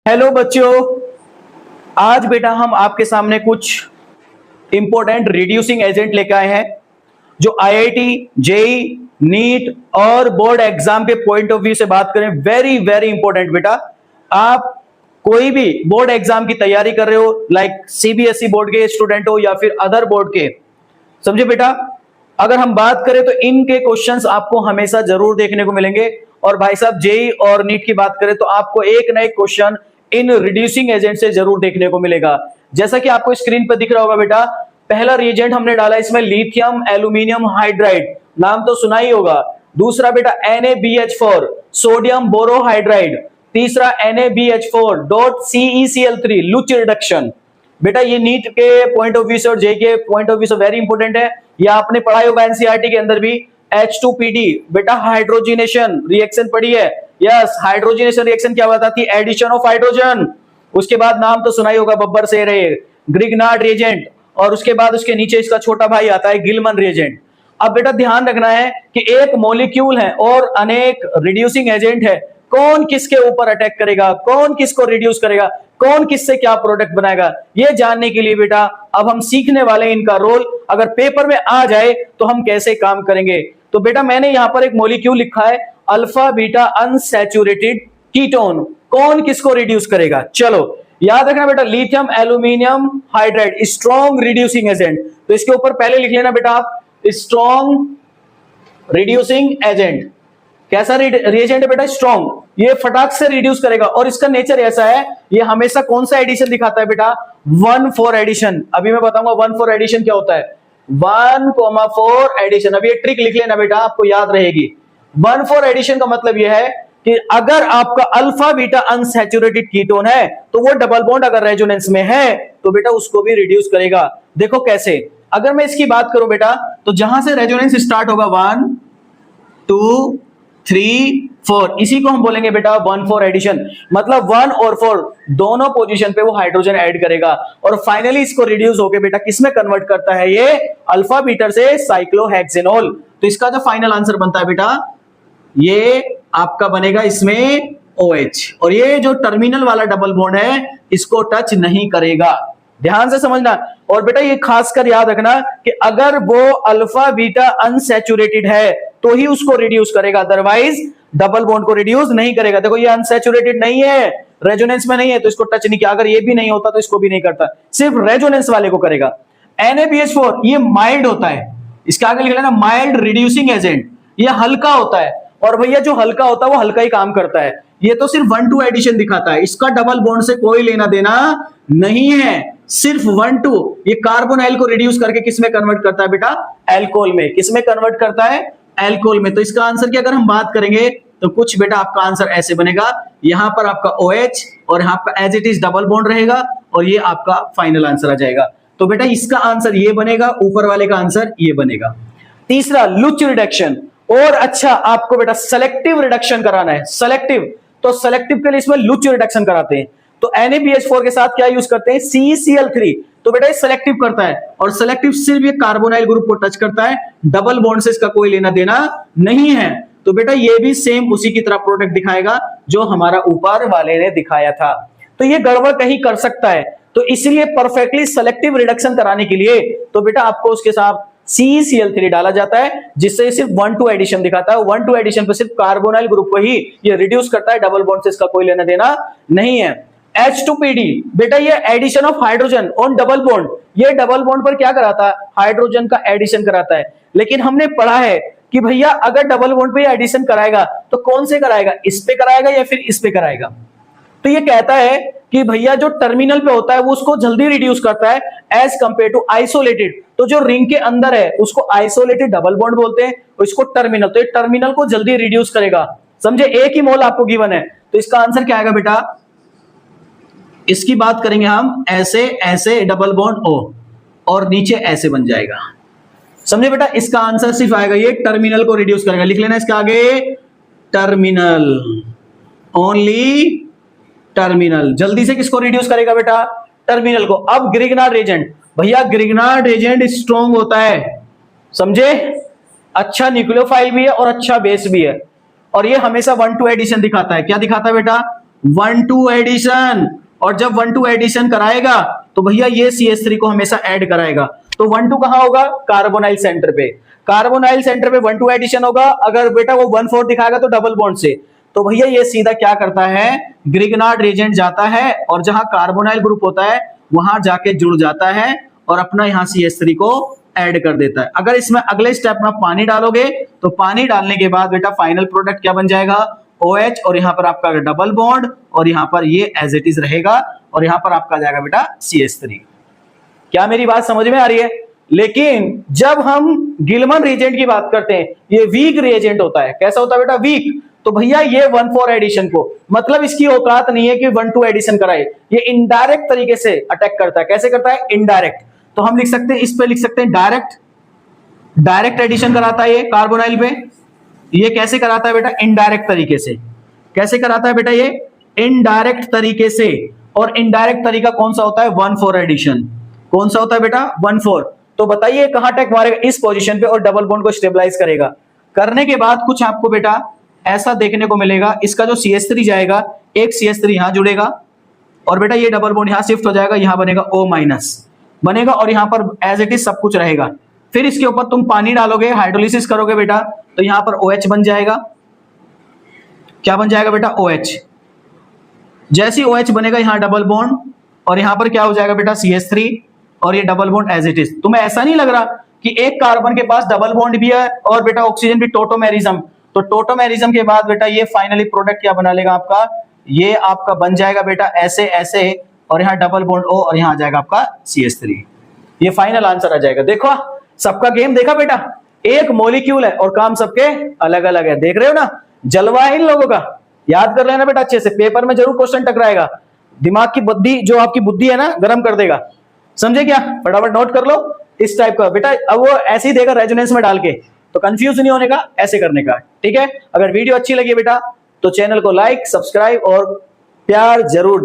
Hello बच्चों, आज बेटा हम आपके सामने कुछ इंपॉर्टेंट रिड्यूसिंग एजेंट लेकर आए हैं जो आईआईटी, जेई, नीट और बोर्ड एग्जाम के पॉइंट ऑफ व्यू से बात करें, वेरी वेरी इंपॉर्टेंट बेटा। आप कोई भी बोर्ड एग्जाम की तैयारी कर रहे हो, लाइक सीबीएसई बोर्ड के स्टूडेंट हो या फिर अदर बोर्ड के, समझे बेटा। अगर हम बात करें तो इनके क्वेश्चंस आपको हमेशा जरूर देखने को मिलेंगे। और भाई साहब जेई और नीट की बात करें तो आपको एक ना एक क्वेश्चन इन रिड्यूसिंग एजेंट से जरूर देखने को मिलेगा। जैसा कि आपको स्क्रीन पर दिख रहा होगा बेटा, पहला रिएजेंट हमने डाला इसमें लिथियम एल्यूमिनियम हाइड्राइड, नाम तो सुना ही होगा। दूसरा बेटा NaBH4 सोडियम बोरोहाइड्राइड। तीसरा NaBH4.CeCl3 लुच रिडक्शन। बेटा ये नीट के पॉइंट ऑफ व्यू से और जे के पॉइंट ऑफ व्यू से वेरी इंपॉर्टेंट है। ये आपने पढ़ाई होगा एनसीईआरटी के अंदर भी। H2PD बेटा हाइड्रोजनेशन रिएक्शन पढ़ी है। यस, हाइड्रोजनेशन रिएक्शन क्या बताती है? Addition of hydrogen. उसके बाद नाम तो सुना ही होगा, बब्बर से रहे, ग्रिग्नार्ड रिएजेंट। और उसके बाद उसके नीचे इसका छोटा भाई आता है गिलमन रिएजेंट। अब बेटा ध्यान रखना है कि एक मॉलिक्यूल है और अनेक रिड्यूसिंग एजेंट है, कौन किसके ऊपर अटैक करेगा, कौन किसको रिड्यूस करेगा, कौन किससे क्या प्रोडक्ट बनाएगा, ये जानने के लिए बेटा अब हम सीखने वाले हैं इनका रोल। अगर पेपर में आ जाए तो हम कैसे काम करेंगे। तो बेटा मैंने यहां पर एक मॉलिक्यूल लिखा है अल्फा बीटा अनसैचुरेटेड कीटोन, कौन किसको रिड्यूस करेगा। चलो याद रखना बेटा, lithium aluminium hydride strong reducing agent. तो इसके ऊपर पहले लिख लेना बेटा आप, स्ट्रॉन्ग रिड्यूसिंग एजेंट। कैसा रिएजेंट है बेटा? स्ट्रॉन्ग। ये फटाक से रिड्यूस करेगा और इसका नेचर ऐसा है, ये हमेशा कौन सा एडिशन दिखाता है बेटा? 1,4 एडिशन। अभी मैं बताऊंगा 1,4 एडिशन क्या होता है। 1,4 एडिशन, अब ये ट्रिक लिख लेना बेटा, आपको याद रहेगी। 1,4 एडिशन का मतलब यह है कि अगर आपका अल्फा बीटा अनसैचुरेटेड कीटोन है तो वो डबल बॉन्ड अगर रेजोनेंस में है तो बेटा उसको भी रिड्यूस करेगा। देखो कैसे, अगर मैं इसकी बात करूं बेटा तो जहां से रेजोनेंस स्टार्ट होगा 1, 2, 3, 4, इसी को हम बोलेंगे बेटा 1,4 एडिशन। मतलब 1 और 4 दोनों पोजीशन पे वो हाइड्रोजन ऐड करेगा और फाइनली इसको रिड्यूस होके बेटा किसमें कन्वर्ट करता है? ये अल्फा बीटा से साइक्लोहेक्सेनॉल। तो इसका जो फाइनल आंसर बनता है बेटा, ये आपका बनेगा इसमें OH। और ये जो टर्मिनल वाला डबल बॉन्ड है इसको टच नहीं करेगा, ध्यान से समझना। और बेटा ये खासकर याद रखना कि अगर वो अल्फा बीटा अनसैचुरेटेड है तो ही उसको रिड्यूस करेगा, अदरवाइज डबल बॉन्ड को रिड्यूस नहीं करेगा। देखो ये अनसैचुरेटेड नहीं है, रेजोनेंस में नहीं है, तो इसको टच नहीं किया। अगर ये भी नहीं होता तो इसको भी नहीं करता, सिर्फ रेजोनेंस वाले को करेगा। NaBH4 ये माइल्ड होता है, इसके आगे लिख लेना माइल्ड रिड्यूसिंग एजेंट। ये हल्का होता है और भैया जो हल्का होता है वो हल्का ही काम करता है। ये तो सिर्फ 1,2 एडिशन दिखाता है, इसका डबल बॉन्ड से कोई लेना देना नहीं है, सिर्फ 1,2। ये कार्बोनाइल को रिड्यूस करके किस में कन्वर्ट करता है बेटा? एल्कोहल में। किस में कन्वर्ट करता है? एल्कोहल में। तो इसका आंसर की अगर हम बात करेंगे तो कुछ बेटा आपका आंसर ऐसे बनेगा, यहां पर आपका OH और यहां पर as it is double bond रहेगा और ये आपका फाइनल आंसर आ जाएगा। तो बेटा इसका आंसर ये बनेगा, ऊपर वाले का आंसर ये बनेगा। तीसरा लुच रिडक्शन। और अच्छा आपको बेटा सेलेक्टिव रिडक्शन कराना है, सेलेक्टिव। तो सेलेक्टिव के लिए इसमें लुच रिडक्शन कराते हैं। तो NaBH4 के साथ क्या यूज करते हैं? CeCl3। तो बेटा ये सेलेक्टिव करता है और सेलेक्टिव सिर्फ ये कार्बोनाइल ग्रुप को टच करता है, डबल बॉन्ड से इसका कोई लेना देना नहीं है। तो बेटा ये भी सेम उसी की तरह प्रोडक्ट दिखाएगा जो हमारा ऊपर वाले ने दिखाया था। तो ये गड़बड़ कहीं कर सकता है, तो इसलिए परफेक्टली सेलेक्टिव रिडक्शन कराने के लिए तो बेटा आपको उसके साथ CeCl3 डाला जाता है, जिससे सिर्फ 1,2 एडिशन दिखाता है। 1,2 एडिशन पे सिर्फ कार्बोनाइल ग्रुप को ही ये रिड्यूस करता है, डबल बॉन्ड से इसका कोई लेना देना नहीं है। H2PD बेटा ये addition of hydrogen on double bond, ये डबल बॉन्ड पर क्या कराता है? हाइड्रोजन का एडिशन कराता है। लेकिन हमने पढ़ा है कि भैया अगर डबल बॉन्ड पे एडिशन कराएगा तो कौन से कराएगा? इस पे कराएगा या फिर इस पे कराएगा? तो ये कहता है कि भैया जो टर्मिनल पे होता है वो उसको जल्दी रिड्यूस करता है एज कंपेयर टू आइसोलेटेड। तो जो रिंग के अंदर है उसको आइसोलेटेड डबल बॉन्ड बोलते हैं और इसको टर्मिनल। तो ये टर्मिनल को जल्दी रिड्यूस करेगा, समझे। एक ही मोल आपको गिवन है, तो इसका आंसर क्या आएगा बेटा? इसकी बात करेंगे हम, ऐसे ऐसे डबल बॉन्ड O और नीचे ऐसे बन जाएगा, समझे बेटा। इसका आंसर सिर्फ आएगा ये टर्मिनल को रिड्यूस करेगा। लिख लेना इसके आगे टर्मिनल, ओनली टर्मिनल। जल्दी से किसको रिड्यूस करेगा बेटा? टर्मिनल को। अब ग्रिग्नार्ड रिएजेंट, भैया ग्रिग्नार्ड रिएजेंट स्ट्रॉन्ग होता है, समझे। अच्छा न्यूक्लियोफाइल भी है और अच्छा बेस भी है और ये हमेशा 1,2 एडिशन दिखाता है। क्या दिखाता है बेटा? 1,2 एडिशन, और जब 1,2 एडिशन कराएगा तो भैया ये CH3 को हमेशा ऐड कराएगा। तो 1,2 कहां होगा? कार्बोनाइल सेंटर पे। कार्बोनाइल सेंटर पे 1,2 एडिशन होगा। अगर बेटा वो 1,4 दिखाएगा तो डबल बॉन्ड से। तो भैया ये सीधा क्या करता है, ग्रिग्नार्ड रिएजेंट जाता है और जहां कार्बोनाइल ग्रुप होता है वहां जाके जुड़ जाता है और अपना यहां CH3 को ऐड कर देता है। अगर इसमें अगले स्टेप में पानी डालोगे तो पानी डालने के बाद बेटा फाइनल प्रोडक्ट क्या बन जाएगा? OH, और यहां पर आपका डबल बॉन्ड, और यहां पर ये एज इट इज रहेगा, और यहां पर आपका जाएगा बेटा CH3। क्या मेरी बात समझ में आ रही है? लेकिन जब हम गिलमन रिएजेंट की बात करते हैं, ये वीक रिएजेंट होता है। कैसा होता है बेटा? वीक। तो भैया ये 1,4 एडिशन को, मतलब इसकी औकात नहीं है कि 1,2 एडिशन कराए। ये इनडायरेक्ट तरीके से अटैक करता है। कैसे करता है? इनडायरेक्ट। तो हम लिख सकते हैं, इस पे लिख सकते हैं डायरेक्ट। डायरेक्ट एडिशन कराता है ये कार्बोनाइल पे। ये कैसे कराता है बेटा? इनडायरेक्ट तरीके से। कैसे कराता है बेटा? ये इनडायरेक्ट तरीके से। और इनडायरेक्ट तरीका कौन सा होता है? 1,4 एडिशन। कौन सा होता है बेटा? 1,4। तो बताइए कहां अटैक मारेगा? इस पोजीशन पे, और डबल बॉन्ड को स्टेबलाइज करेगा। करने के बाद कुछ आपको बेटा ऐसा देखने को मिलेगा, इसका जो CH3 जाएगा, एक CH3 यहां जुड़ेगा, और बेटा ये डबल बॉन्ड यहां शिफ्ट हो जाएगा, यहां बनेगा O- बनेगा, और यहां पर एज इट इज सब कुछ रहेगा। फिर इसके ऊपर तुम पानी डालोगे, हाइड्रोलिसिस करोगे बेटा, तो यहां पर OH बन जाएगा। क्या बन जाएगा बेटा? OH। जैसे ही OH बनेगा यहां डबल बॉन्ड, और यहां पर क्या हो जाएगा बेटा? CH3, और ये double bond as it is. तुम्हें ऐसा नहीं लग रहा कि एक कार्बन के पास डबल बॉन्ड भी है और बेटा ऑक्सीजन भी टोटोमेरिज्म? तो टोटोमेरिज्म के बाद बेटा ये फाइनली प्रोडक्ट क्या बना लेगा आपका? ये आपका बन जाएगा बेटा ऐसे ऐसे, और यहां डबल बॉन्ड O, और यहां आ जाएगा आपका CH3। ये फाइनल आंसर आ जाएगा। देखो सबका गेम देखा बेटा? एक मॉलिक्यूल है और काम सबके अलग अलग है। देख रहे हो ना? जलवा है इन लोगों का। याद कर लेना बेटा अच्छे से, पेपर में जरूर क्वेश्चन टकराएगा। दिमाग की बुद्धि, जो आपकी बुद्धि है ना, गर्म कर देगा। समझे क्या? फटाफट नोट कर लो इस टाइप का बेटा। अब वो ऐसे ही देगा रेजोनेंस में डाल के, तो कंफ्यूज नहीं होने का, ऐसे करने का। ठीक है? अगर वीडियो अच्छी लगी बेटा तो चैनल को लाइक, सब्सक्राइब और प्यार जरूर